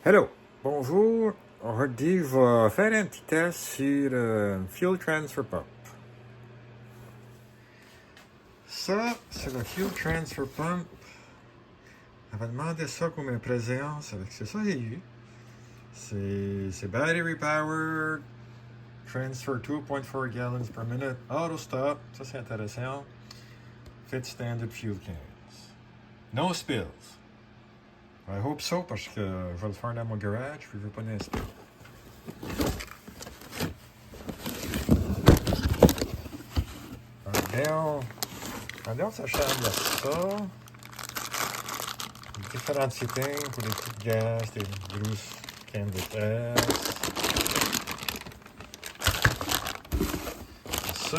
Hello, bonjour. Aujourd'hui, je vais faire un petit test sur Fuel Transfer Pump. Ça, c'est le Fuel Transfer Pump. On va demander ça comme une présence avec ça j'ai eu. C'est battery powered, transfer 2.4 gallons per minute, auto stop, ça c'est intéressant. Fit standard fuel cans. No spills. I hope so parce que je vais le faire dans mon garage puis je veux pas d'inspirer. Regarde, ça ressemble à ça. Différents settings pour les petites gaz, des grosses cannes de vitesse. Ça.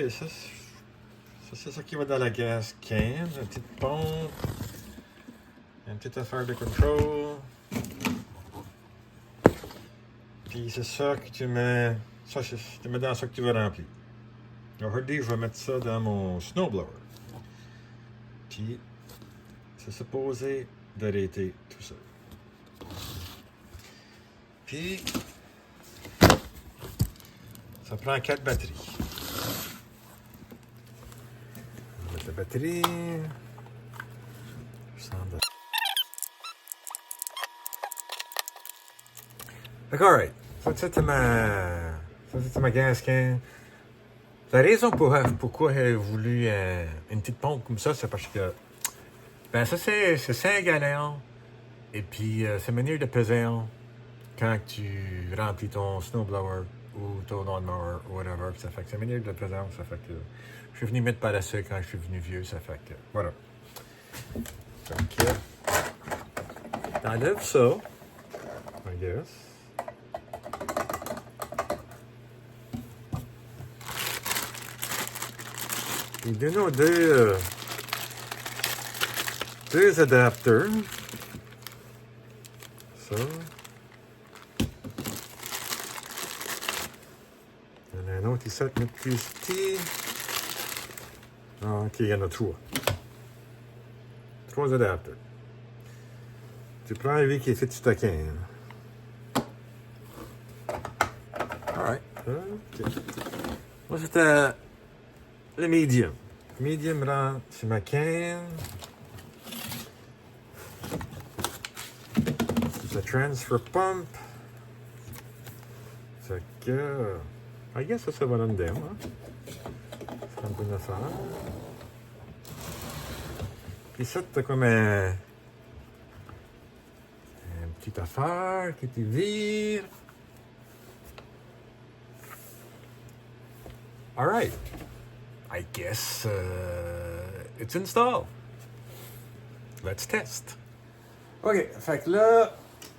Ça c'est ça qui va dans la gas can, une petite pompe, une petite affaire de control. Puis c'est ça que tu mets, tu mets dans ça que tu veux remplir. Aujourd'hui, je vais mettre ça dans mon snowblower. Puis c'est supposé d'arrêter tout ça. Puis ça prend 4 batteries. On va mettre la batterie. D'accord, alright. Ça, c'était ma gas can. La raison pourquoi j'ai voulu une petite pompe comme ça, c'est parce que ben ça c'est 5 gallons. Et puis c'est manière de peser quand tu remplis ton snowblower ou ton lawnmower ou whatever. Ça fait que c'est manière de peser. Ça fait que je suis venu mettre par la suite quand je suis venu vieux. Ça fait que voilà. Donc t'enlèves ça, I guess. Il donne deux adapteurs. Ça. Il y en a un autre ici, mais plus petit. Ah, ok, il y en a 3. 3 adapteurs. Tu prends lui qui est fait sur ta canne. Alright. Okay. Moi, c'était le medium. Medium rentre sur ma canne. C'est le transfer pump. Fait que... I guess ça va dans dedans, hein? C'est une bonne affaire. Puis ça, t'as comme une petite affaire que tu vires. Alright. I guess it's installed. Let's test. OK, fait que là,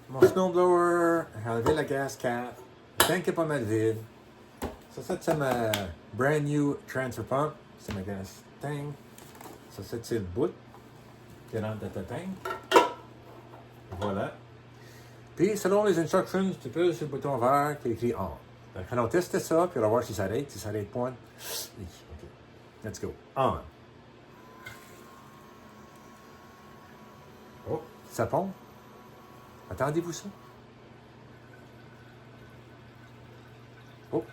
mon snowblower, j'ai enlevé la gas cap. Le tank est pas mal vide. Ça, c'est ma brand new transfer pump. C'est ma gas tank. Ça, c'est le bout qui rentre dans ta tank. Voilà. Puis, selon les instructions, tu peux sur le bouton vert qui est écrit on. Donc, allons tester ça, puis on va voir si ça arrête. Si ça arrête point. OK. Let's go. On. Oh, ça pompe. Attendez-vous ça? Oh.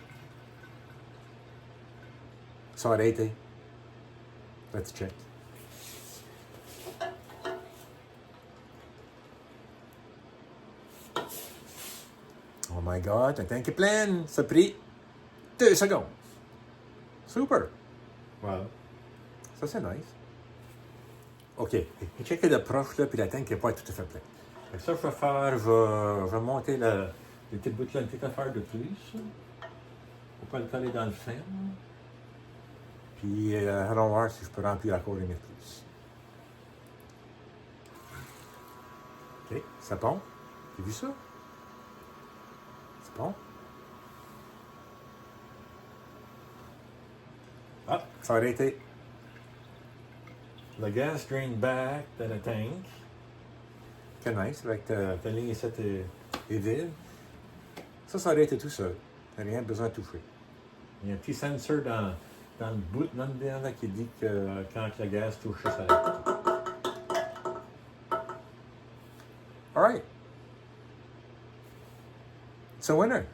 Ça a arrêté. Let's check. Oh my God, la tank est pleine. Ça a pris 2 secondes. Super. Voilà. Ça, c'est nice. OK. Checker de proche, là, puis la tank n'est pas tout à fait pleine. Fait que ça, je vais monter les petites bouts là, une petite affaire de plus. Pour pas le coller dans le fin. Puis, allons voir si je peux remplir encore une plus. OK. Ça pompe. Tu as vu ça? C'est bon. Ah, ça a arrêté. Le gas drain back dans le tank. C'est nice, avec ta ligne ici est vide. Ça aurait été tout seul. Rien besoin de toucher. Il y a un petit sensor dans le bout dedans là, qui dit que quand le gaz touche ça arrête. All right. It's a winner.